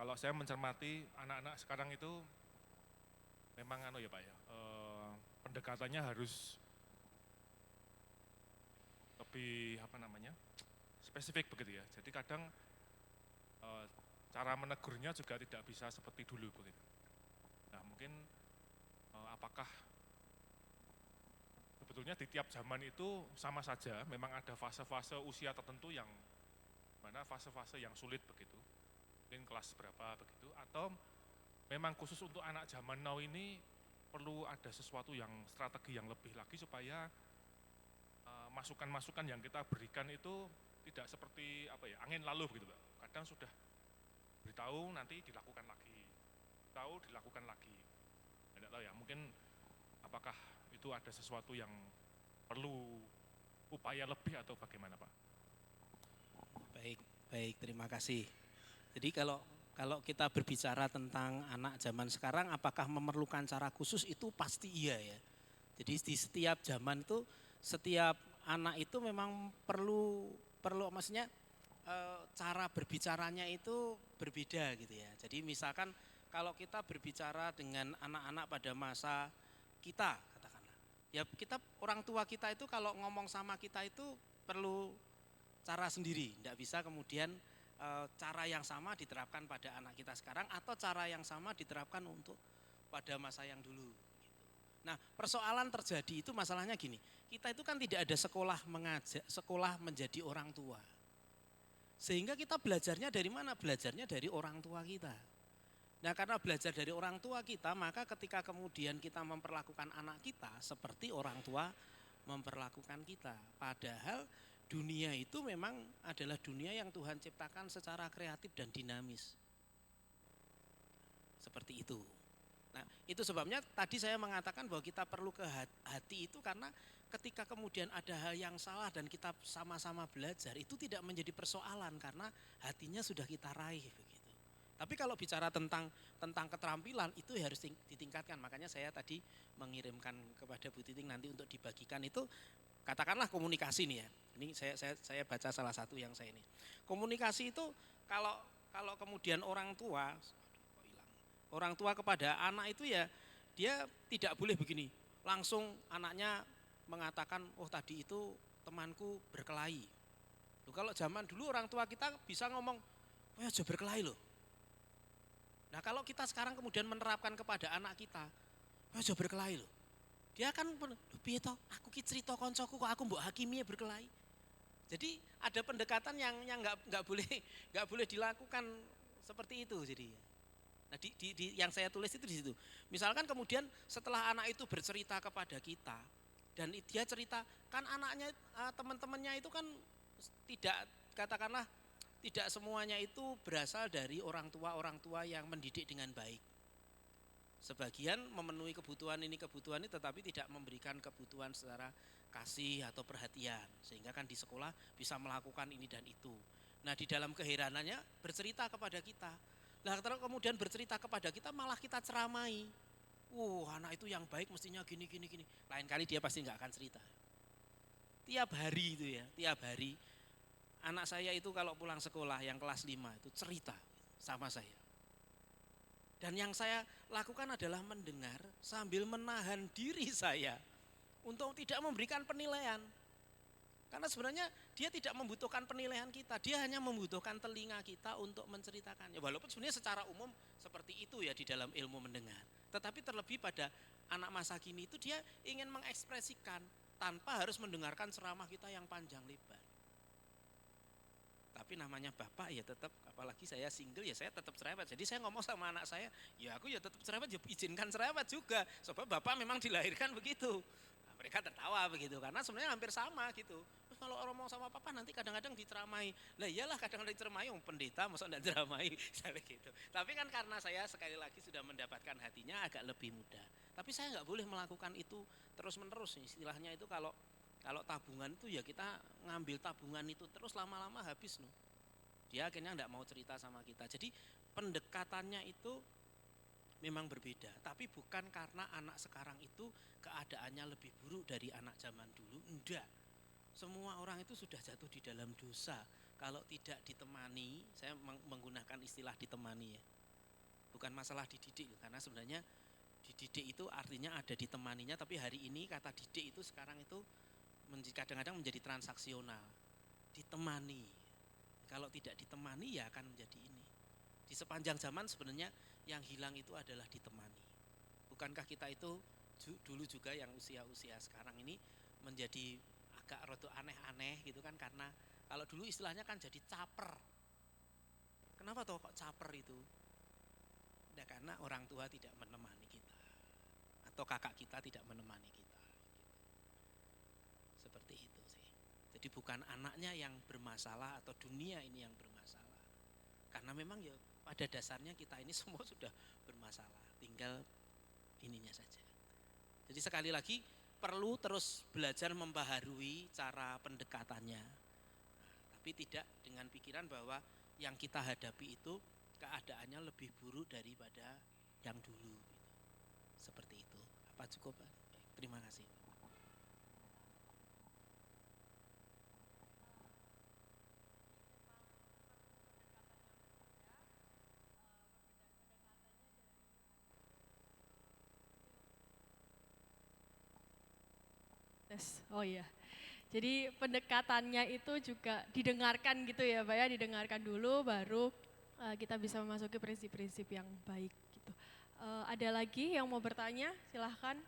Kalau saya mencermati anak-anak sekarang itu memang ya Pak ya, pendekatannya harus lebih spesifik begitu ya. Jadi kadang cara menegurnya juga tidak bisa seperti dulu begitu. Nah mungkin apakah sebetulnya di tiap zaman itu sama saja, memang ada fase-fase usia tertentu yang mana fase-fase yang sulit begitu, mungkin kelas berapa begitu, atau memang khusus untuk anak zaman now ini perlu ada sesuatu yang strategi yang lebih lagi supaya masukan-masukan yang kita berikan itu tidak seperti angin lalu begitu Pak. Kadang sudah beritahu nanti dilakukan lagi, tahu dilakukan lagi. Tidak tahu ya, mungkin apakah itu ada sesuatu yang perlu upaya lebih atau bagaimana Pak? Baik, terima kasih. Jadi kalau kita berbicara tentang anak zaman sekarang, apakah memerlukan cara khusus, itu pasti iya ya. Jadi di setiap zaman itu, setiap anak itu memang perlu maksudnya cara berbicaranya itu berbeda gitu ya. Jadi misalkan kalau kita berbicara dengan anak-anak pada masa kita, katakanlah, ya kita, orang tua kita itu kalau ngomong sama kita itu perlu cara sendiri, tidak bisa kemudian cara yang sama diterapkan pada anak kita sekarang atau cara yang sama diterapkan untuk pada masa yang dulu. Nah, persoalan terjadi itu masalahnya gini, kita itu kan tidak ada sekolah menjadi orang tua. Sehingga kita belajarnya dari mana? Belajarnya dari orang tua kita. Nah, karena belajar dari orang tua kita, maka ketika kemudian kita memperlakukan anak kita seperti orang tua memperlakukan kita. Padahal dunia itu memang adalah dunia yang Tuhan ciptakan secara kreatif dan dinamis. Seperti itu. Nah, itu sebabnya tadi saya mengatakan bahwa kita perlu ke hati itu, karena ketika kemudian ada hal yang salah dan kita sama-sama belajar, itu tidak menjadi persoalan karena hatinya sudah kita raih begitu. Tapi kalau bicara tentang keterampilan, itu harus ditingkatkan. Makanya saya tadi mengirimkan kepada Bu Titing nanti untuk dibagikan itu, katakanlah komunikasi nih ya. Ini saya baca salah satu yang saya ini. Komunikasi itu kalau kemudian orang tua kepada anak itu ya, dia tidak boleh begini, langsung anaknya mengatakan, oh tadi itu temanku berkelahi. Loh, kalau zaman dulu orang tua kita bisa ngomong, oh ya berkelahi loh. Nah kalau kita sekarang kemudian menerapkan kepada anak kita, oh ya berkelahi loh, dia akan, piye toh, aku ki cerita koncoku kok aku mbok hakimi berkelahi. Jadi ada pendekatan yang nggak boleh dilakukan seperti itu. Jadi nah, yang saya tulis itu di situ. Misalkan kemudian setelah anak itu bercerita kepada kita dan dia cerita, kan anaknya, teman-temannya itu kan tidak, katakanlah tidak semuanya itu berasal dari orang tua yang mendidik dengan baik. Sebagian memenuhi kebutuhan ini tetapi tidak memberikan kebutuhan secara kasih atau perhatian, sehingga kan di sekolah bisa melakukan ini dan itu. Nah, di dalam keheranannya bercerita kepada kita. Nah, terus kemudian bercerita kepada kita malah kita ceramai. Anak itu yang baik mestinya gini. Lain kali dia pasti nggak akan cerita. Tiap hari itu ya, tiap hari anak saya itu kalau pulang sekolah yang kelas 5 itu cerita sama saya. Dan yang saya lakukan adalah mendengar sambil menahan diri saya untuk tidak memberikan penilaian. Karena sebenarnya dia tidak membutuhkan penilaian kita, dia hanya membutuhkan telinga kita untuk menceritakan. Ya, walaupun sebenarnya secara umum seperti itu ya di dalam ilmu mendengar. Tetapi terlebih pada anak masa kini itu dia ingin mengekspresikan tanpa harus mendengarkan ceramah kita yang panjang lebar. Tapi namanya bapak ya tetap, apalagi saya single ya saya tetap cerewet. Jadi saya ngomong sama anak saya, ya aku ya tetap cerewet, ya izinkan cerewet juga. Sebab bapak memang dilahirkan begitu. Nah, mereka tertawa begitu karena sebenarnya hampir sama gitu. Terus kalau orang ngomong sama papa nanti kadang-kadang diceramai. Lah iyalah kadang-kadang diceramai, pendeta masa enggak ceramai gitu. Tapi kan karena saya sekali lagi sudah mendapatkan hatinya agak lebih mudah. Tapi saya nggak boleh melakukan itu terus-menerus. Istilahnya itu kalau tabungan itu ya kita ngambil tabungan itu terus lama-lama habis loh. Dia akhirnya enggak mau cerita sama kita. Jadi pendekatannya itu memang berbeda. Tapi bukan karena anak sekarang itu keadaannya lebih buruk dari anak zaman dulu. Enggak. Semua orang itu sudah jatuh di dalam dosa. Kalau tidak ditemani, saya menggunakan istilah ditemani ya. bukan masalah dididik, karena sebenarnya dididik itu artinya ada ditemaninya, tapi hari ini kata didik itu sekarang itu kadang-kadang menjadi transaksional, ditemani. Kalau tidak ditemani ya akan menjadi ini. Di sepanjang zaman sebenarnya yang hilang itu adalah ditemani. Bukankah kita itu dulu juga yang usia-usia sekarang ini menjadi agak rada aneh-aneh gitu kan, karena kalau dulu istilahnya kan jadi caper. Kenapa toh kok caper itu? Ya karena orang tua tidak menemani kita, atau kakak kita tidak menemani kita. Seperti itu sih. Jadi bukan anaknya yang bermasalah atau dunia ini yang bermasalah. Karena memang ya pada dasarnya kita ini semua sudah bermasalah, tinggal ininya saja. Jadi sekali lagi perlu terus belajar membaharui cara pendekatannya. Tapi tidak dengan pikiran bahwa yang kita hadapi itu keadaannya lebih buruk daripada yang dulu. Seperti itu. Apa cukup? Baik, terima kasih. Oh iya, jadi pendekatannya itu juga didengarkan gitu ya Pak ya, didengarkan dulu baru kita bisa memasuki prinsip-prinsip yang baik gitu. Ada lagi yang mau bertanya? Silahkan.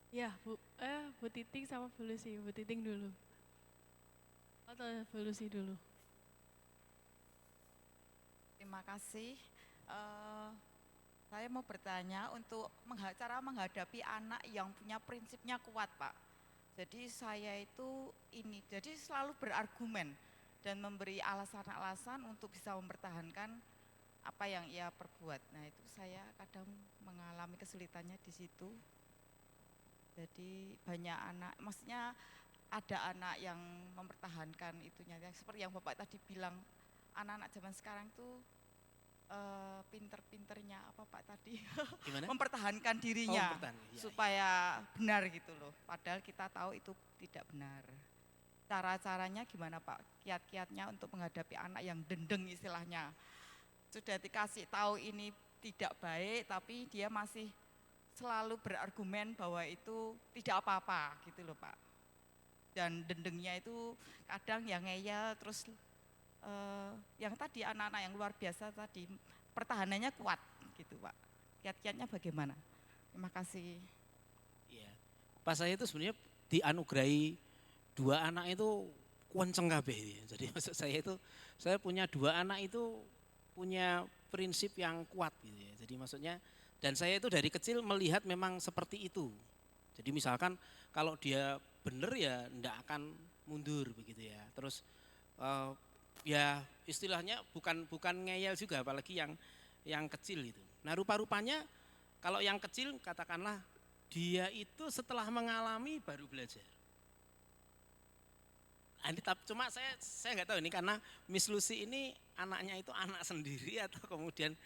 Ya, Bu Titing sama Bu Lucy. Bu Titing dulu. Atau Bu Lucy dulu. Terima kasih. Eh, saya mau bertanya untuk cara menghadapi anak yang punya prinsipnya kuat, Pak. Jadi saya itu jadi selalu berargumen dan memberi alasan-alasan untuk bisa mempertahankan apa yang ia perbuat. Nah itu saya kadang mengalami kesulitannya di situ. Jadi banyak anak, maksudnya ada anak yang mempertahankan itunya, seperti yang Bapak tadi bilang, anak-anak zaman sekarang tuh pinter-pinternya apa Pak tadi mempertahankan dirinya supaya benar gitu loh. Padahal kita tahu itu tidak benar. Cara-caranya gimana Pak? Kiat-kiatnya untuk menghadapi anak yang dendeng istilahnya. Sudah dikasih tahu ini tidak baik, tapi dia masih selalu berargumen bahwa itu tidak apa-apa gitu loh Pak. Dan dendengnya itu kadang yang ngeyel terus. Yang tadi anak-anak yang luar biasa tadi pertahanannya kuat gitu Pak. Kiat-kiatnya bagaimana? Terima kasih. Iya. Pas saya itu sebenarnya dianugerahi 2 anak itu kuenceng kabeh. Jadi maksud saya itu saya punya 2 anak itu punya prinsip yang kuat gitu ya. Jadi maksudnya dan saya itu dari kecil melihat memang seperti itu. Jadi misalkan kalau dia benar ya enggak akan mundur begitu ya. Terus ya istilahnya bukan ngeyel juga, apalagi yang kecil itu. Nah rupa-rupanya kalau yang kecil katakanlah dia itu setelah mengalami baru belajar. Cuma saya nggak tahu ini karena Miss Lucy ini anaknya itu anak sendiri atau kemudian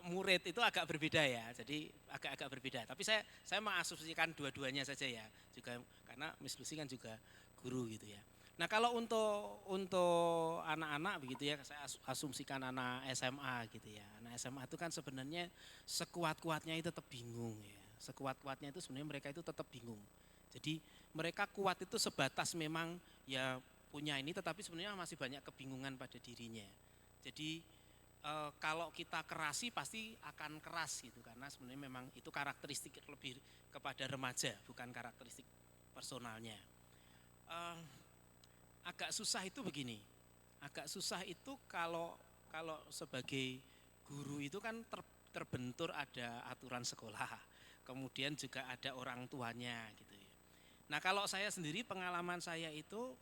murid itu agak berbeda ya, jadi agak berbeda. Tapi saya mengasumsikan dua-duanya saja ya, juga karena Miss Lucy kan juga guru gitu ya. Nah kalau untuk anak-anak begitu ya, saya asumsikan anak SMA gitu ya. Anak SMA itu kan sebenarnya sekuat-kuatnya itu tetap bingung ya. Sekuat-kuatnya itu sebenarnya mereka itu tetap bingung. Jadi mereka kuat itu sebatas memang ya punya ini, tetapi sebenarnya masih banyak kebingungan pada dirinya. Jadi kalau kita kerasi pasti akan keras gitu, karena sebenarnya memang itu karakteristik lebih kepada remaja, bukan karakteristik personalnya. Agak susah itu begini, agak susah itu kalau sebagai guru itu kan terbentur ada aturan sekolah, kemudian juga ada orang tuanya gitu ya. Nah kalau saya sendiri pengalaman saya itu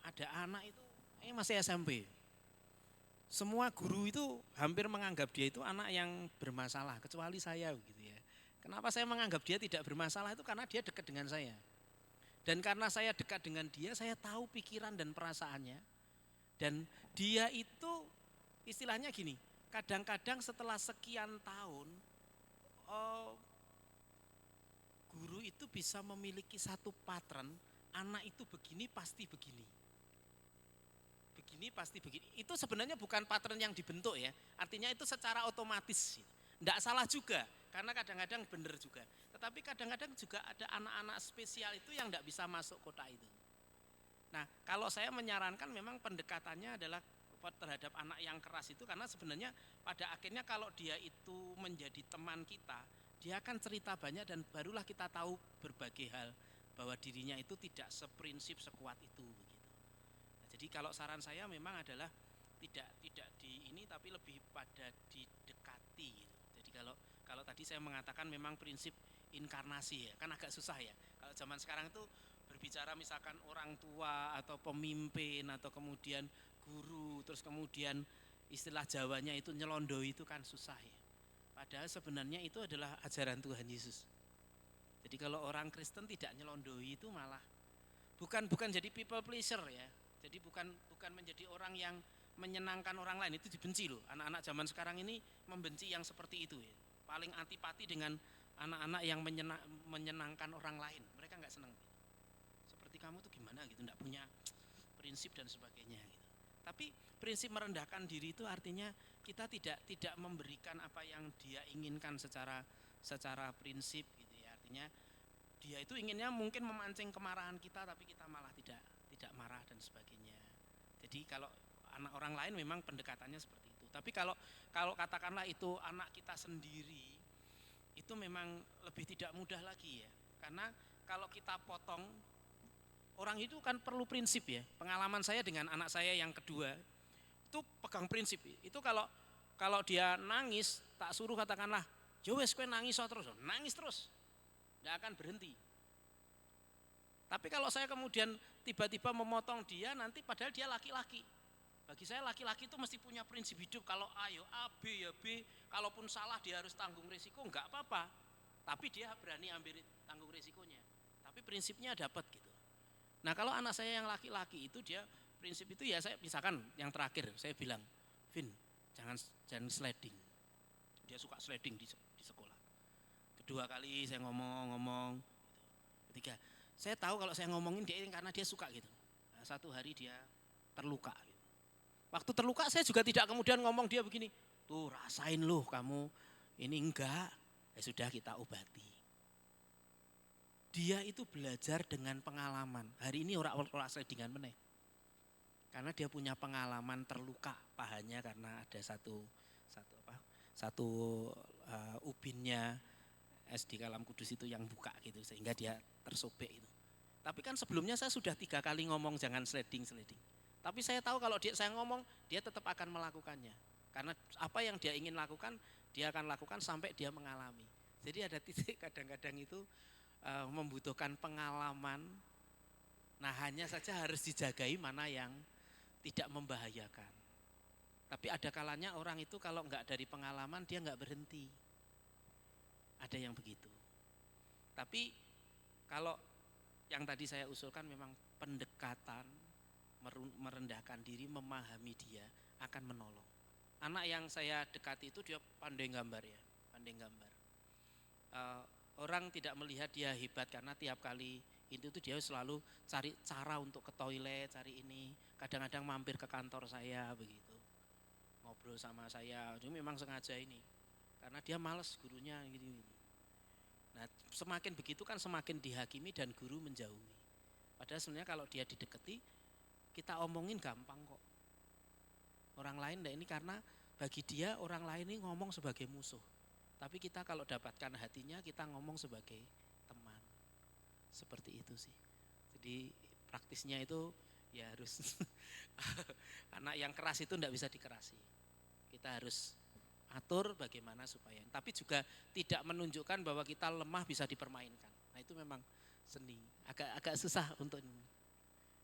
ada anak itu masih SMP. Semua guru itu hampir menganggap dia itu anak yang bermasalah, kecuali saya gitu ya. Kenapa saya menganggap dia tidak bermasalah itu karena dia dekat dengan saya. Dan karena saya dekat dengan dia, saya tahu pikiran dan perasaannya. Dan dia itu istilahnya gini, kadang-kadang setelah sekian tahun, guru itu bisa memiliki satu pattern, anak itu begini pasti begini. begini, pasti begini. Itu sebenarnya bukan pattern yang dibentuk ya. Artinya itu secara otomatis. Tidak salah juga, karena kadang-kadang benar juga. Tetapi kadang-kadang juga ada anak-anak spesial itu yang tidak bisa masuk kota itu. Nah, kalau saya menyarankan memang pendekatannya adalah terhadap anak yang keras itu, karena sebenarnya pada akhirnya kalau dia itu menjadi teman kita, dia akan cerita banyak dan barulah kita tahu berbagai hal bahwa dirinya itu tidak seprinsip sekuat itu begitu. Nah, jadi kalau saran saya memang adalah tidak di ini, tapi lebih pada didekati gitu. Jadi kalau tadi saya mengatakan memang prinsip inkarnasi ya, kan agak susah ya. Kalau zaman sekarang itu berbicara misalkan orang tua atau pemimpin atau kemudian guru, terus kemudian istilah Jawanya itu nyelondoi, itu kan susah ya. Padahal sebenarnya itu adalah ajaran Tuhan Yesus. Jadi kalau orang Kristen tidak nyelondoi itu malah bukan jadi people pleaser ya. Jadi bukan menjadi orang yang menyenangkan orang lain, itu dibenci loh. Anak-anak zaman sekarang ini membenci yang seperti itu ya. Paling antipati dengan anak-anak yang menyenangkan orang lain. Mereka nggak senang. Seperti kamu tuh gimana gitu, nggak punya prinsip dan sebagainya gitu. Tapi prinsip merendahkan diri itu artinya kita tidak memberikan apa yang dia inginkan secara prinsip gitu ya. Artinya dia itu inginnya mungkin memancing kemarahan kita, tapi kita malah tidak marah dan sebagainya. Jadi kalau anak orang lain memang pendekatannya seperti itu. Tapi kalau katakanlah itu anak kita sendiri, itu memang lebih tidak mudah lagi ya. Karena kalau kita potong, orang itu kan perlu prinsip ya. Pengalaman saya dengan anak saya yang kedua, itu pegang prinsip. Itu kalau dia nangis, tak suruh katakanlah, "Ya wes kowe nangis terus." Tidak akan berhenti. Tapi kalau saya kemudian tiba-tiba memotong dia, nanti padahal dia laki-laki. Bagi saya laki-laki itu mesti punya prinsip hidup. Kalau A ya A, B ya B, kalaupun salah dia harus tanggung risiko, enggak apa-apa. Tapi dia berani ambil tanggung risikonya. Tapi prinsipnya dapat gitu. Nah kalau anak saya yang laki-laki itu dia prinsip itu ya, saya misalkan yang terakhir saya bilang, "Vin, jangan sliding." Dia suka sliding di sekolah. Kedua kali saya ngomong. Ketiga, saya tahu kalau saya ngomongin dia karena dia suka gitu. Nah, satu hari dia terluka. Gitu. Waktu terluka saya juga tidak kemudian ngomong dia begini, "Tuh rasain loh kamu, ini enggak." Ya sudah, kita obati. Dia itu belajar dengan pengalaman. Hari ini orang slidingan meneh. Karena dia punya pengalaman terluka pahanya karena ada satu ubinnya SD Kalam Kudus itu yang buka gitu, sehingga dia tersobek itu. Tapi kan sebelumnya saya sudah 3 kali ngomong jangan sliding. Tapi saya tahu kalau saya ngomong, dia tetap akan melakukannya. Karena apa yang dia ingin lakukan, dia akan lakukan sampai dia mengalami. Jadi ada titik kadang-kadang itu membutuhkan pengalaman. Nah hanya saja harus dijagai mana yang tidak membahayakan. Tapi ada kalanya orang itu kalau enggak dari pengalaman dia enggak berhenti. Ada yang begitu. Tapi kalau yang tadi saya usulkan memang pendekatan, merendahkan diri, memahami dia akan menolong. Anak yang saya dekati itu dia pandai gambar ya, pandai gambar. Orang tidak melihat dia hebat karena tiap kali itu dia selalu cari cara untuk ke toilet, cari ini. Kadang-kadang mampir ke kantor saya begitu, ngobrol sama saya. Dia memang sengaja ini, karena dia malas gurunya gitu. Nah semakin begitu kan semakin dihakimi dan guru menjauhi. Padahal sebenarnya kalau dia didekati, kita omongin gampang kok. Orang lain ini karena bagi dia orang lain ini ngomong sebagai musuh. Tapi kita kalau dapatkan hatinya, kita ngomong sebagai teman. Seperti itu sih. Jadi praktisnya itu ya harus anak yang keras itu tidak bisa dikerasi. Kita harus atur bagaimana supaya, tapi juga tidak menunjukkan bahwa kita lemah bisa dipermainkan. Nah itu memang seni, agak susah untuk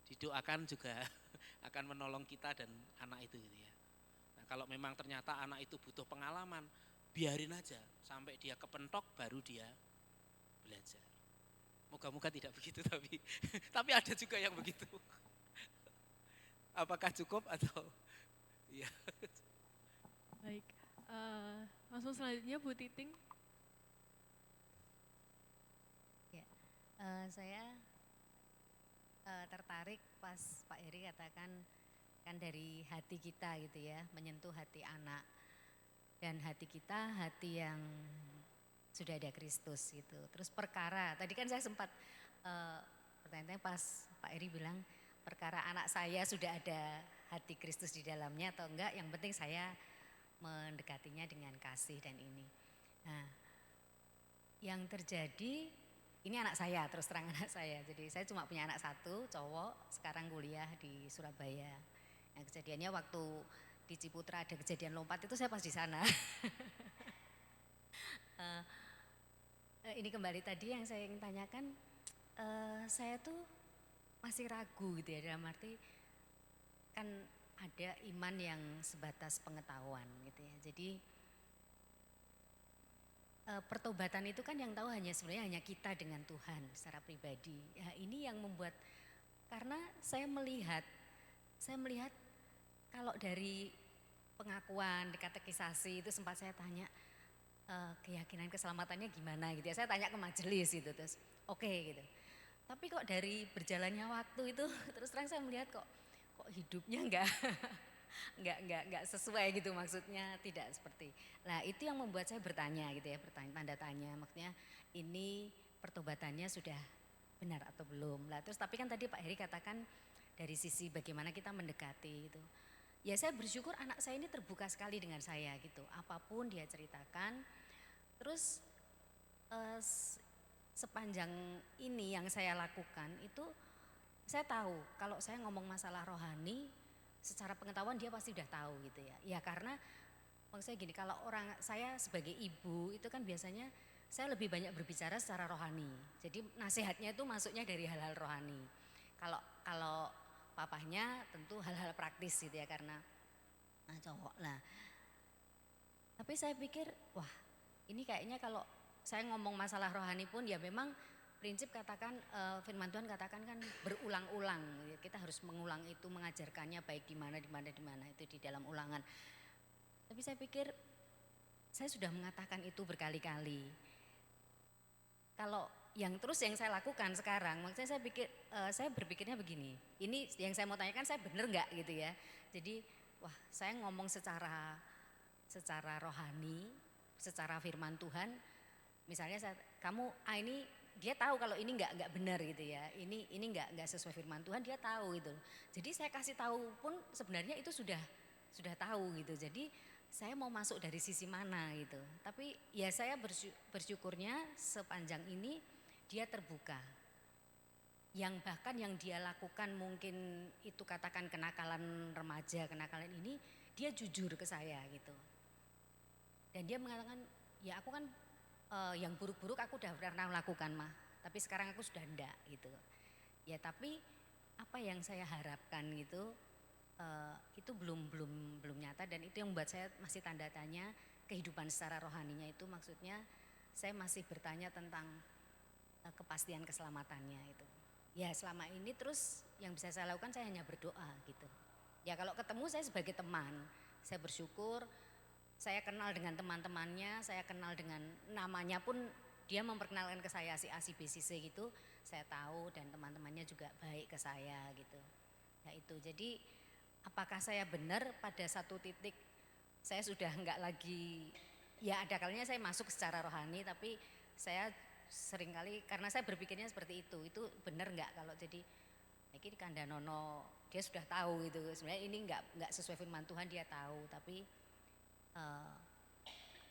didoakan juga akan menolong kita dan anak itu gitu ya. Nah kalau memang ternyata anak itu butuh pengalaman, biarin aja sampai dia kepentok baru dia belajar. Moga-moga tidak begitu tapi ada juga yang begitu. Apakah cukup atau ya? Baik, langsung selanjutnya Bu Titing. Ya, saya tertarik pas Pak Heri katakan kan dari hati kita gitu ya, menyentuh hati anak. Dan hati kita hati yang sudah ada Kristus gitu. Terus perkara, tadi kan saya sempat pertanyaan pas Pak Eri bilang perkara anak saya sudah ada hati Kristus di dalamnya atau enggak, yang penting saya mendekatinya dengan kasih dan ini. Nah, yang terjadi, ini anak saya, terus terang anak saya. Jadi saya cuma punya anak satu, cowok, sekarang kuliah di Surabaya. Nah, kejadiannya waktu di Ciputra ada kejadian lompat itu saya pas di sana. Ini kembali tadi yang saya ingin tanyakan, saya tuh masih ragu gitu ya, dalam arti kan ada iman yang sebatas pengetahuan gitu ya. Jadi pertobatan itu kan yang tahu sebenarnya hanya kita dengan Tuhan secara pribadi. Ya, ini yang membuat, karena saya melihat kalau dari pengakuan, katekisasi itu sempat saya tanya keyakinan keselamatannya gimana gitu ya. Saya tanya ke majelis gitu, terus oke gitu. Tapi kok dari berjalannya waktu itu terus terang saya melihat kok hidupnya enggak sesuai gitu, maksudnya tidak seperti. Nah, itu yang membuat saya bertanya gitu ya, tanda tanya, maksudnya ini pertobatannya sudah benar atau belum. Lah terus tapi kan tadi Pak Heri katakan dari sisi bagaimana kita mendekati itu. Ya saya bersyukur anak saya ini terbuka sekali dengan saya gitu. Apapun dia ceritakan. Terus sepanjang ini yang saya lakukan itu saya tahu kalau saya ngomong masalah rohani secara pengetahuan dia pasti udah tahu gitu ya. Ya karena maksud saya gini, kalau saya sebagai ibu itu kan biasanya saya lebih banyak berbicara secara rohani. Jadi nasihatnya itu masuknya dari hal-hal rohani. Kalau papahnya tentu hal-hal praktis gitu ya, karena cowok lah. Tapi saya pikir wah ini kayaknya kalau saya ngomong masalah rohani pun ya memang prinsip katakan firman Tuhan katakan kan berulang-ulang. Kita harus mengulang itu, mengajarkannya baik di mana itu di dalam ulangan. Tapi saya pikir saya sudah mengatakan itu berkali-kali. Kalau yang saya lakukan sekarang, maksudnya saya berpikirnya begini. Ini yang saya mau tanyakan, saya benar nggak gitu ya. Jadi wah saya ngomong secara rohani, secara firman Tuhan. Misalnya kamu ini dia tahu kalau ini nggak benar gitu ya, ini nggak sesuai firman Tuhan, dia tahu gitu. Jadi saya kasih tahu pun sebenarnya itu sudah tahu gitu. Jadi saya mau masuk dari sisi mana gitu. Tapi ya saya bersyukurnya sepanjang ini dia terbuka. Yang bahkan yang dia lakukan mungkin itu katakan kenakalan remaja, kenakalan ini, dia jujur ke saya gitu. Dan dia mengatakan ya aku kan yang buruk-buruk aku udah pernah lakukan mah, tapi sekarang aku sudah enggak gitu. Ya tapi apa yang saya harapkan gitu itu belum nyata, dan itu yang membuat saya masih tanda tanya kehidupan secara rohaninya itu, maksudnya saya masih bertanya tentang kepastian keselamatannya itu. Ya selama ini terus yang bisa saya lakukan saya hanya berdoa gitu. Ya kalau ketemu saya sebagai teman, saya bersyukur. Saya kenal dengan teman-temannya, saya kenal dengan namanya pun dia memperkenalkan ke saya si A, si B, si C gitu. Saya tahu dan teman-temannya juga baik ke saya gitu. Ya itu, jadi apakah saya benar pada satu titik saya sudah enggak lagi, ya ada kalinya saya masuk secara rohani, tapi saya seringkali karena saya berpikirnya seperti itu benar enggak kalau jadi ini Kandanono dia sudah tahu gitu. Sebenarnya ini enggak sesuai firman Tuhan, dia tahu, tapi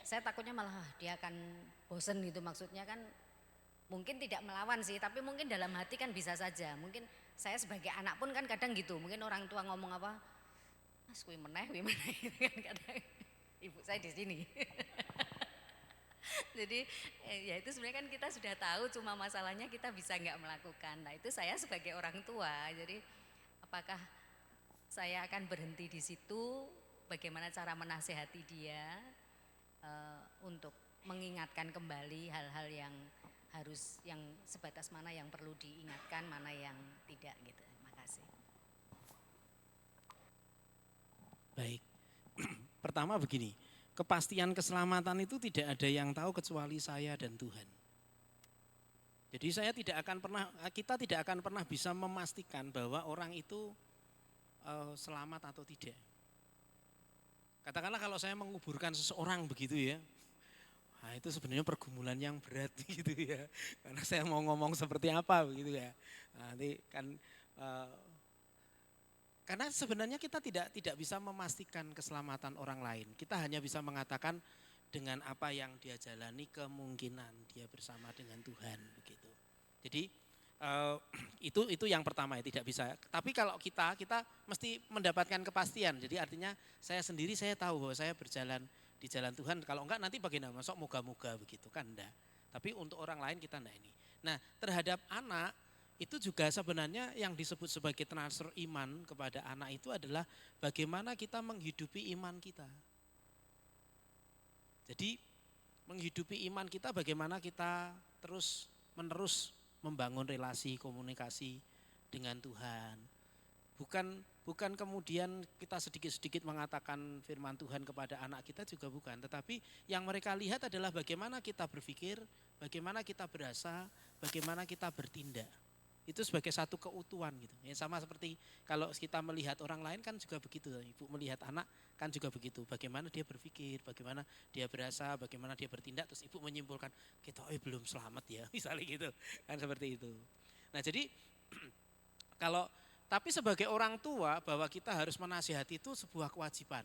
saya takutnya malah dia akan bosen gitu, maksudnya kan mungkin tidak melawan sih, tapi mungkin dalam hati kan bisa saja. Mungkin saya sebagai anak pun kan kadang gitu, mungkin orang tua ngomong apa, mas kui meneh gitu kan kadang. Ibu saya di sini. Jadi ya itu sebenarnya kan kita sudah tahu, cuma masalahnya kita bisa nggak melakukan. Nah itu saya sebagai orang tua, jadi apakah saya akan berhenti di situ? Bagaimana cara menasehati dia untuk mengingatkan kembali hal-hal yang sebatas mana yang perlu diingatkan, mana yang tidak gitu. Terima kasih. Baik, pertama begini, kepastian keselamatan itu tidak ada yang tahu kecuali saya dan Tuhan. Jadi kita tidak akan pernah bisa memastikan bahwa orang itu selamat atau tidak. Katakanlah kalau saya menguburkan seseorang begitu ya, nah itu sebenarnya pergumulan yang berat gitu ya. Karena saya mau ngomong seperti apa begitu ya. Nanti kan karena sebenarnya kita tidak bisa memastikan keselamatan orang lain. Kita hanya bisa mengatakan dengan apa yang dia jalani kemungkinan dia bersama dengan Tuhan begitu. Jadi itu yang pertama ya, tidak bisa. Tapi kalau kita mesti mendapatkan kepastian. Jadi artinya saya sendiri saya tahu bahwa saya berjalan di jalan Tuhan. Kalau enggak nanti bagaimana? Masuk moga-moga begitu kan enggak. Tapi untuk orang lain kita enggak ini. Nah, terhadap anak itu juga sebenarnya yang disebut sebagai transfer iman kepada anak itu adalah bagaimana kita menghidupi iman kita. Jadi menghidupi iman kita bagaimana kita terus menerus membangun relasi komunikasi dengan Tuhan. Bukan kemudian kita sedikit-sedikit mengatakan firman Tuhan kepada anak kita juga bukan. Tetapi yang mereka lihat adalah bagaimana kita berpikir, bagaimana kita berasa, bagaimana kita bertindak. Itu sebagai satu keutuhan gitu. Ya, sama seperti kalau kita melihat orang lain kan juga begitu. Ibu melihat anak kan juga begitu. Bagaimana dia berpikir, bagaimana dia berasa, bagaimana dia bertindak. Terus ibu menyimpulkan kita belum selamat ya misalnya gitu. Kan seperti itu. Nah jadi tapi sebagai orang tua bahwa kita harus menasihati itu sebuah kewajiban.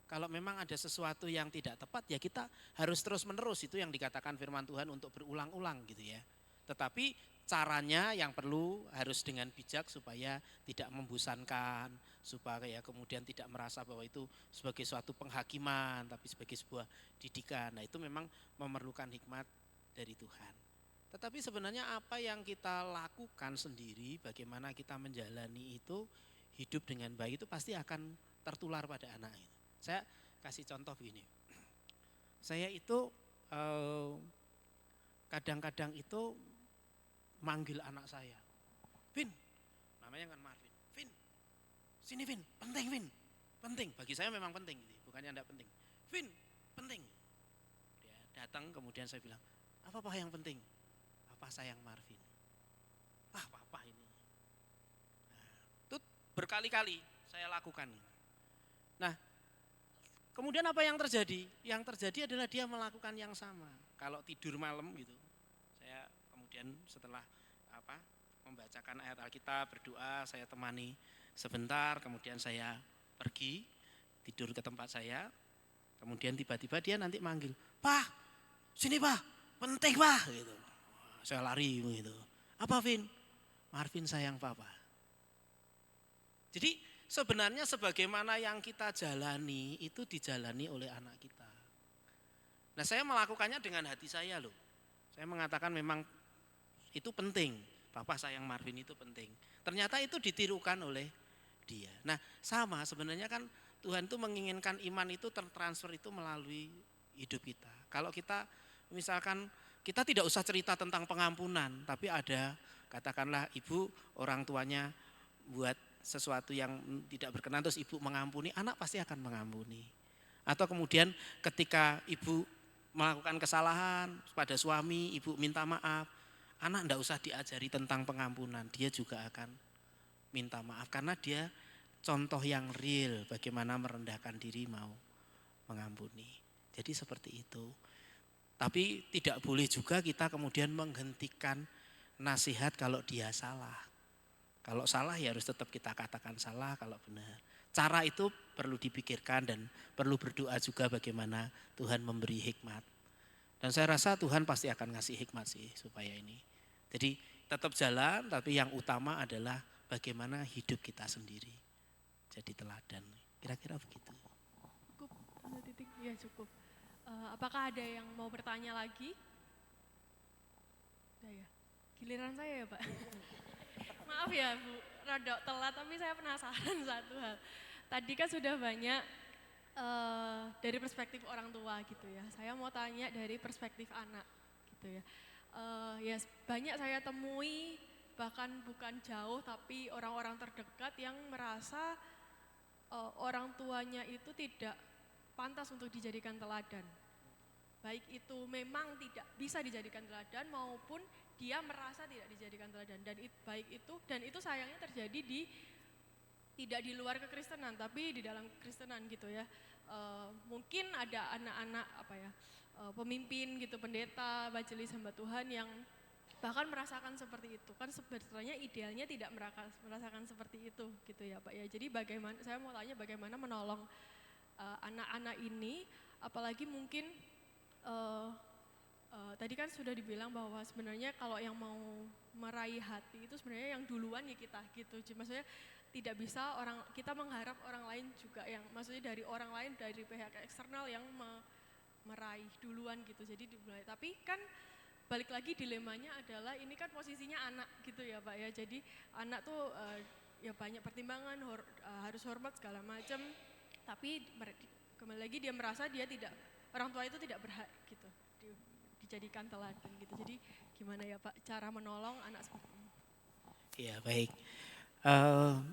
Kalau memang ada sesuatu yang tidak tepat ya kita harus terus menerus. Itu yang dikatakan firman Tuhan untuk berulang-ulang gitu ya. Tetapi caranya yang perlu harus dengan bijak supaya tidak membosankan, supaya kemudian tidak merasa bahwa itu sebagai suatu penghakiman, tapi sebagai sebuah didikan. Nah itu memang memerlukan hikmat dari Tuhan. Tetapi sebenarnya apa yang kita lakukan sendiri, bagaimana kita menjalani itu, hidup dengan baik itu pasti akan tertular pada anak itu. Saya kasih contoh begini, saya itu kadang-kadang itu manggil anak saya, Vin, namanya kan Marvin, Vin, sini Vin, penting Vin, penting, bagi saya memang penting, bukannya tidak penting, Vin, penting. Dia datang kemudian saya bilang, apa yang penting? Papa sayang Marvin. Papa ini. Nah, itu berkali-kali saya lakukan. Nah, kemudian apa yang terjadi? Yang terjadi adalah dia melakukan yang sama. Kalau tidur malam gitu, saya kemudian setelah membacakan ayat Alkitab, berdoa, saya temani sebentar, kemudian saya pergi tidur ke tempat saya, kemudian tiba-tiba dia nanti manggil, Pak, sini Pak, penting Pak, gitu. Saya lari gitu. Apa Vin? Marvin sayang Papa. Jadi sebenarnya sebagaimana yang kita jalani itu dijalani oleh anak kita. Nah saya melakukannya dengan hati saya loh. Saya mengatakan memang itu penting, Papa sayang Marvin itu penting. Ternyata itu ditirukan oleh dia. Nah sama sebenarnya kan Tuhan itu menginginkan iman itu tertransfer itu melalui hidup kita. Kalau kita misalkan kita tidak usah cerita tentang pengampunan, tapi ada katakanlah ibu orang tuanya buat sesuatu yang tidak berkenan terus ibu mengampuni, anak pasti akan mengampuni. Atau kemudian ketika ibu melakukan kesalahan pada suami, ibu minta maaf, anak tidak usah diajari tentang pengampunan, dia juga akan minta maaf karena dia contoh yang real bagaimana merendahkan diri mau mengampuni. Jadi seperti itu. Tapi tidak boleh juga kita kemudian menghentikan nasihat kalau dia salah. Kalau salah ya harus tetap kita katakan salah kalau benar. Cara itu perlu dipikirkan dan perlu berdoa juga bagaimana Tuhan memberi hikmat. Dan saya rasa Tuhan pasti akan ngasih hikmat sih supaya ini. Jadi tetap jalan tapi yang utama adalah bagaimana hidup kita sendiri. Jadi teladan. Kira-kira begitu. Cukup, ada titik, ya cukup. Apakah ada yang mau bertanya lagi? Udah ya, giliran saya ya Pak. Maaf ya Bu, rodok telat tapi saya penasaran satu hal. Tadi kan sudah banyak dari perspektif orang tua gitu ya. Saya mau tanya dari perspektif anak gitu ya. Ya banyak saya temui bahkan bukan jauh tapi orang-orang terdekat yang merasa orang tuanya itu tidak pantas untuk dijadikan teladan. Baik itu memang tidak bisa dijadikan teladan maupun dia merasa tidak dijadikan teladan dan baik itu dan itu sayangnya terjadi di tidak di luar kekristenan tapi di dalam kekristenan gitu ya. Mungkin ada anak-anak pemimpin gitu, pendeta, majelis hamba Tuhan yang bahkan merasakan seperti itu. Kan sebenarnya idealnya tidak merasakan seperti itu gitu ya Pak ya. Jadi saya mau tanya bagaimana menolong anak-anak ini, apalagi mungkin tadi kan sudah dibilang bahwa sebenarnya kalau yang mau meraih hati itu sebenarnya yang duluan ya kita gitu. Maksudnya tidak bisa kita mengharap orang lain juga yang maksudnya dari orang lain, dari pihak eksternal yang meraih duluan gitu. Jadi dimulai. Tapi kan balik lagi dilemanya adalah ini kan posisinya anak gitu ya Pak ya. Jadi anak tuh ya banyak pertimbangan, harus hormat segala macam. Tapi kembali lagi dia merasa orang tua itu tidak berhak gitu dijadikan teladan gitu. Jadi gimana ya Pak cara menolong anak seperti ini? Ya baik.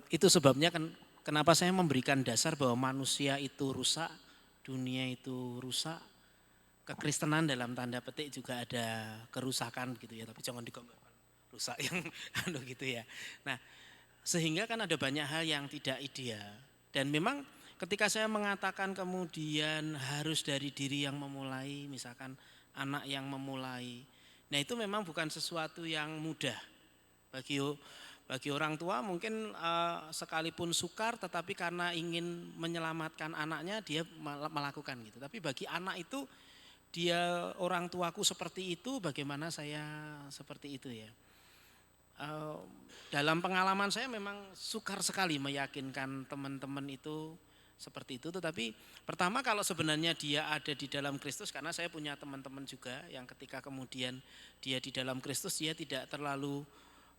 Itu sebabnya kenapa saya memberikan dasar bahwa manusia itu rusak, dunia itu rusak, kekristenan dalam tanda petik juga ada kerusakan gitu ya, tapi jangan digambarkan rusak yang gitu ya. Nah, sehingga kan ada banyak hal yang tidak ideal. Dan memang ketika saya mengatakan kemudian harus dari diri yang memulai, misalkan anak yang memulai, nah itu memang bukan sesuatu yang mudah bagi orang tua. Mungkin sekalipun sukar tetapi karena ingin menyelamatkan anaknya dia melakukan gitu. Tapi bagi anak itu dia orang tuaku seperti itu, bagaimana saya seperti itu ya. Dalam pengalaman saya memang sukar sekali meyakinkan teman-teman itu seperti itu. Tetapi pertama kalau sebenarnya dia ada di dalam Kristus, karena saya punya teman-teman juga yang ketika kemudian dia di dalam Kristus dia tidak terlalu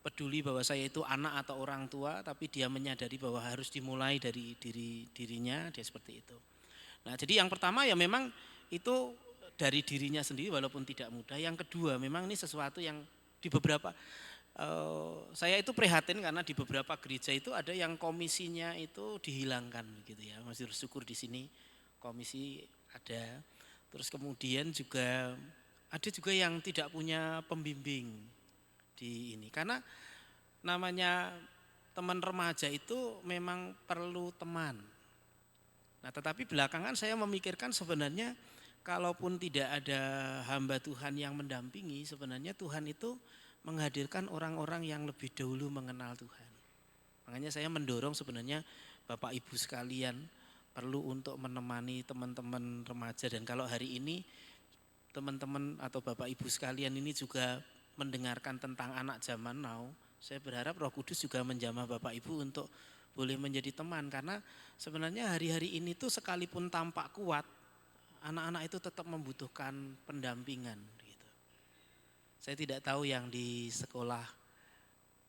peduli bahwa saya itu anak atau orang tua, tapi dia menyadari bahwa harus dimulai dari dirinya, dia seperti itu. Nah jadi yang pertama ya memang itu dari dirinya sendiri walaupun tidak mudah. Yang kedua memang ini sesuatu yang di beberapa, saya itu prihatin karena di beberapa gereja itu ada yang komisinya itu dihilangkan gitu ya. Masih bersyukur di sini komisi ada. Terus kemudian juga ada juga yang tidak punya pembimbing di ini, karena namanya teman remaja itu memang perlu teman. Nah tetapi belakangan saya memikirkan sebenarnya kalaupun tidak ada hamba Tuhan yang mendampingi, sebenarnya Tuhan itu menghadirkan orang-orang yang lebih dahulu mengenal Tuhan. Makanya saya mendorong sebenarnya Bapak Ibu sekalian perlu untuk menemani teman-teman remaja. Dan kalau hari ini teman-teman atau Bapak Ibu sekalian ini juga mendengarkan tentang anak zaman now, saya berharap Roh Kudus juga menjamah Bapak Ibu untuk boleh menjadi teman. Karena sebenarnya hari-hari ini tuh sekalipun tampak kuat, anak-anak itu tetap membutuhkan pendampingan gitu. Saya tidak tahu yang di sekolah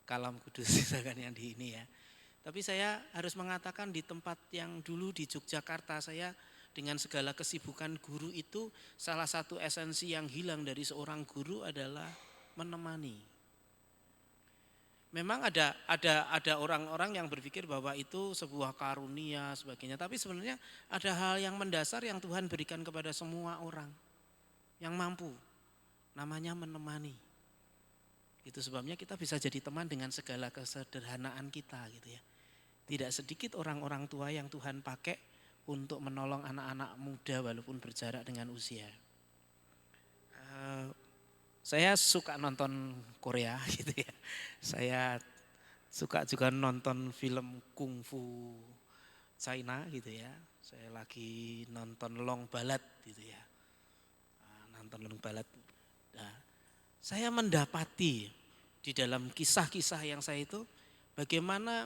Kalam Kudus misalkan yang di ini ya. Tapi saya harus mengatakan di tempat yang dulu di Yogyakarta, saya dengan segala kesibukan guru itu salah satu esensi yang hilang dari seorang guru adalah menemani. Memang ada orang-orang yang berpikir bahwa itu sebuah karunia sebagainya, tapi sebenarnya ada hal yang mendasar yang Tuhan berikan kepada semua orang yang mampu, namanya menemani. Itu sebabnya kita bisa jadi teman dengan segala kesederhanaan kita gitu ya. Tidak sedikit orang-orang tua yang Tuhan pakai untuk menolong anak-anak muda walaupun berjarak dengan usia. Saya suka nonton Korea gitu ya. Saya suka juga nonton film kungfu China gitu ya. Saya lagi nonton Long Ballad gitu ya. Nonton Long Ballad. Nah, saya mendapati di dalam kisah-kisah yang saya itu bagaimana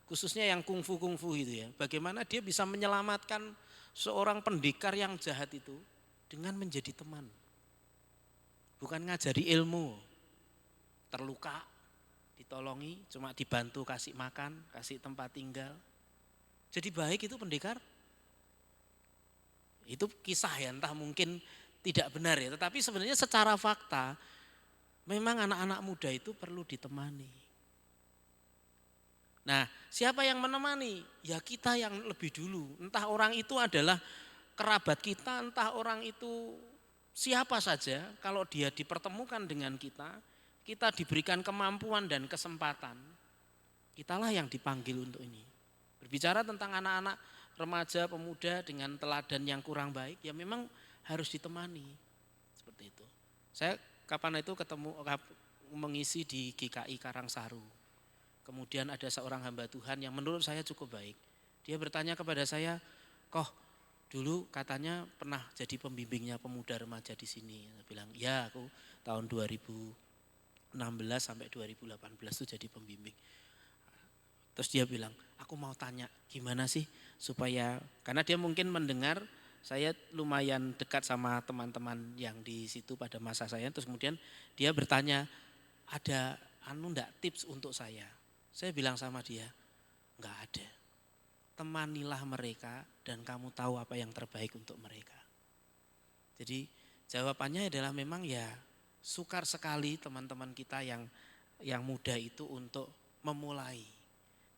khususnya yang kungfu gitu ya. Bagaimana dia bisa menyelamatkan seorang pendekar yang jahat itu dengan menjadi teman. Bukan ngajari ilmu, terluka, ditolongi, cuma dibantu kasih makan, kasih tempat tinggal. Jadi baik itu pendekar. Itu kisah ya, entah mungkin tidak benar ya. Tetapi sebenarnya secara fakta, memang anak-anak muda itu perlu ditemani. Nah siapa yang menemani? Ya kita yang lebih dulu. Entah orang itu adalah kerabat kita, entah orang itu siapa saja, kalau dia dipertemukan dengan kita diberikan kemampuan dan kesempatan, kitalah yang dipanggil untuk ini. Berbicara tentang anak-anak remaja, pemuda dengan teladan yang kurang baik, ya memang harus ditemani. Seperti itu. Saya kapan itu mengisi di GKI Karangsaru. Kemudian ada seorang hamba Tuhan yang menurut saya cukup baik. Dia bertanya kepada saya, "Kok dulu katanya pernah jadi pembimbingnya pemuda remaja di sini?" Saya bilang, "Ya, aku tahun 2016 sampai 2018 itu jadi pembimbing." Terus dia bilang, "Aku mau tanya gimana sih supaya," karena dia mungkin mendengar saya lumayan dekat sama teman-teman yang di situ pada masa saya. Terus kemudian dia bertanya, "Ada enggak tips untuk saya?" Saya bilang sama dia, "Enggak ada. Temanilah mereka dan kamu tahu apa yang terbaik untuk mereka." Jadi jawabannya adalah memang ya sukar sekali teman-teman kita yang muda itu untuk memulai.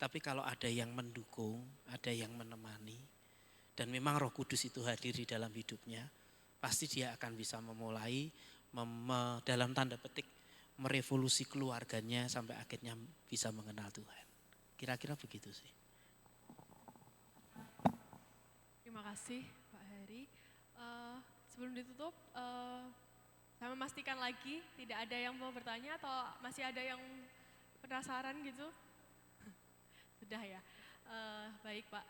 Tapi kalau ada yang mendukung, ada yang menemani, dan memang Roh Kudus itu hadir di dalam hidupnya, pasti dia akan bisa memulai dalam tanda petik merevolusi keluarganya sampai akhirnya bisa mengenal Tuhan. Kira-kira begitu sih. Terima kasih Pak Heri. Sebelum ditutup, saya memastikan lagi tidak ada yang mau bertanya atau masih ada yang penasaran gitu? Sudah ya. Baik Pak,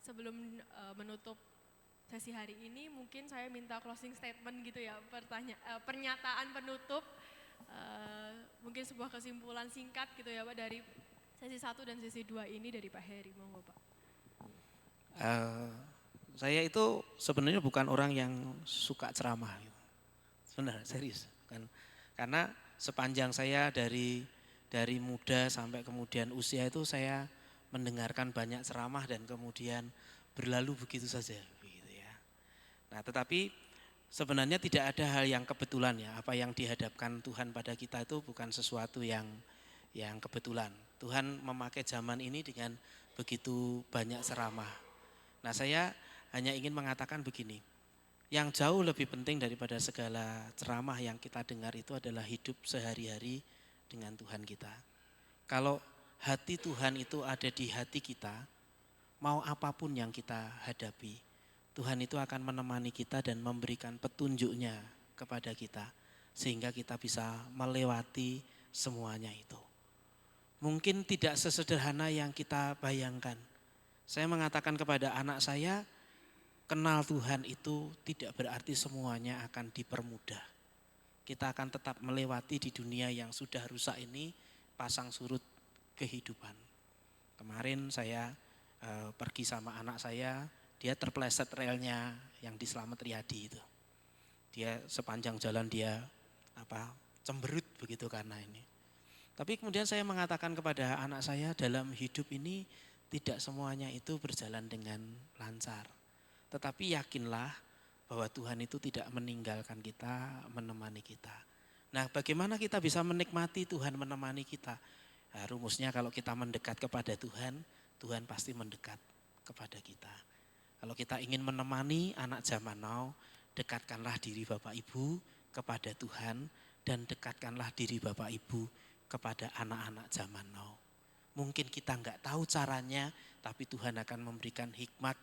sebelum menutup sesi hari ini mungkin saya minta closing statement gitu ya, pernyataan penutup, mungkin sebuah kesimpulan singkat gitu ya Pak dari sesi 1 dan sesi 2 ini dari Pak Heri, monggo Pak. Saya itu sebenarnya bukan orang yang suka ceramah. Sebenarnya serius. Karena sepanjang saya dari muda sampai kemudian usia itu saya mendengarkan banyak ceramah dan kemudian berlalu begitu saja. Begitu ya. Nah tetapi sebenarnya tidak ada hal yang kebetulan ya. Apa yang dihadapkan Tuhan pada kita itu bukan sesuatu yang kebetulan. Tuhan memakai zaman ini dengan begitu banyak ceramah. Nah saya hanya ingin mengatakan begini, yang jauh lebih penting daripada segala ceramah yang kita dengar itu adalah hidup sehari-hari dengan Tuhan kita. Kalau hati Tuhan itu ada di hati kita, mau apapun yang kita hadapi, Tuhan itu akan menemani kita dan memberikan petunjuknya kepada kita, sehingga kita bisa melewati semuanya itu. Mungkin tidak sesederhana yang kita bayangkan. Saya mengatakan kepada anak saya, kenal Tuhan itu tidak berarti semuanya akan dipermudah. Kita akan tetap melewati di dunia yang sudah rusak ini pasang surut kehidupan. Kemarin saya pergi sama anak saya, dia terpleset relnya yang di Slamet Riyadi itu. Dia sepanjang jalan dia cemberut begitu karena ini. Tapi kemudian saya mengatakan kepada anak saya, dalam hidup ini tidak semuanya itu berjalan dengan lancar. Tetapi yakinlah bahwa Tuhan itu tidak meninggalkan kita, menemani kita. Nah, bagaimana kita bisa menikmati Tuhan menemani kita? Nah, rumusnya kalau kita mendekat kepada Tuhan, Tuhan pasti mendekat kepada kita. Kalau kita ingin menemani anak zaman now, dekatkanlah diri Bapak Ibu kepada Tuhan dan dekatkanlah diri Bapak Ibu kepada anak-anak zaman now. Mungkin kita enggak tahu caranya, tapi Tuhan akan memberikan hikmat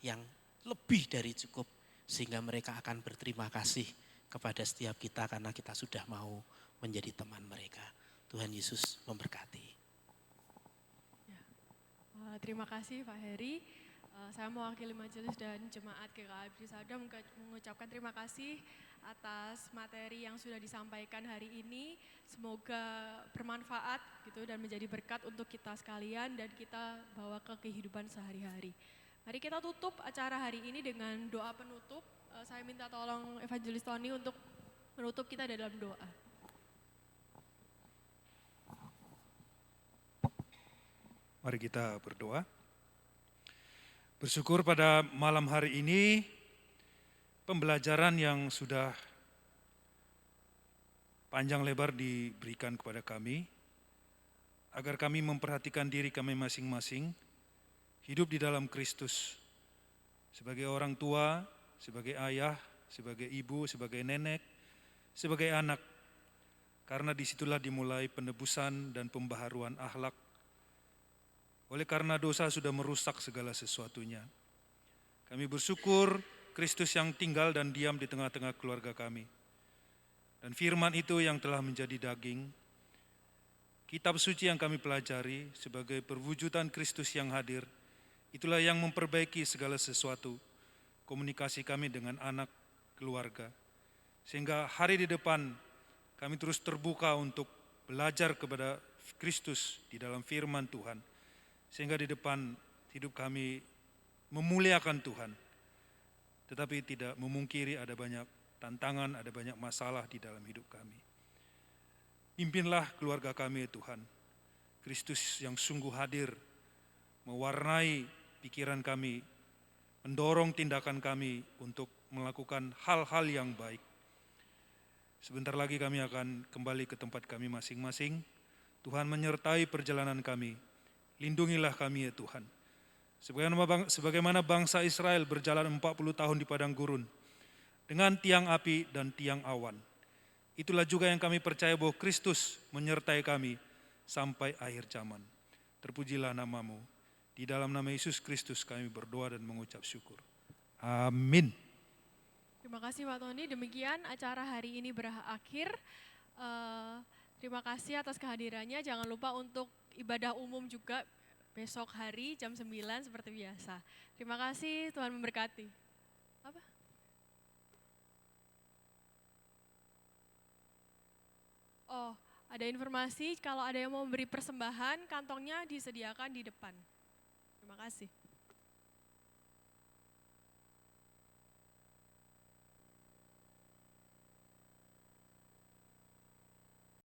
yang lebih dari cukup sehingga mereka akan berterima kasih kepada setiap kita karena kita sudah mau menjadi teman mereka. Tuhan Yesus memberkati. Ya. Terima kasih Pak Heri. Saya mewakili majelis dan jemaat GKI Brisada mengucapkan terima kasih atas materi yang sudah disampaikan hari ini. Semoga bermanfaat gitu dan menjadi berkat untuk kita sekalian dan kita bawa ke kehidupan sehari-hari. Mari kita tutup acara hari ini dengan doa penutup. Saya minta tolong Evangelis Tony untuk menutup kita dalam doa. Mari kita berdoa. Bersyukur pada malam hari ini pembelajaran yang sudah panjang lebar diberikan kepada kami, agar kami memperhatikan diri kami masing-masing, hidup di dalam Kristus, sebagai orang tua, sebagai ayah, sebagai ibu, sebagai nenek, sebagai anak, karena disitulah dimulai penebusan dan pembaharuan akhlak Oleh karena dosa sudah merusak segala sesuatunya. Kami bersyukur Kristus yang tinggal dan diam di tengah-tengah keluarga kami. Dan firman itu yang telah menjadi daging, kitab suci yang kami pelajari sebagai perwujudan Kristus yang hadir, itulah yang memperbaiki segala sesuatu, komunikasi kami dengan anak, keluarga. Sehingga hari di depan kami terus terbuka untuk belajar kepada Kristus di dalam firman Tuhan. Sehingga di depan hidup kami memuliakan Tuhan. Tetapi tidak memungkiri ada banyak tantangan, ada banyak masalah di dalam hidup kami. Pimpinlah keluarga kami Tuhan. Kristus yang sungguh hadir, mewarnai pikiran kami, mendorong tindakan kami untuk melakukan hal-hal yang baik. Sebentar lagi kami akan kembali ke tempat kami masing-masing. Tuhan menyertai perjalanan kami. Lindungilah kami ya Tuhan. Sebagaimana bangsa Israel berjalan 40 tahun di padang gurun dengan tiang api dan tiang awan. Itulah juga yang kami percaya bahwa Kristus menyertai kami sampai akhir zaman. Terpujilah namamu. Di dalam nama Yesus Kristus kami berdoa dan mengucap syukur. Amin. Terima kasih Pak Tony. Demikian acara hari ini berakhir. Terima kasih atas kehadirannya. Jangan lupa untuk ibadah umum juga besok hari jam 9 seperti biasa. Terima kasih, Tuhan memberkati. Apa? Oh, ada informasi kalau ada yang mau memberi persembahan, kantongnya disediakan di depan. Terima kasih.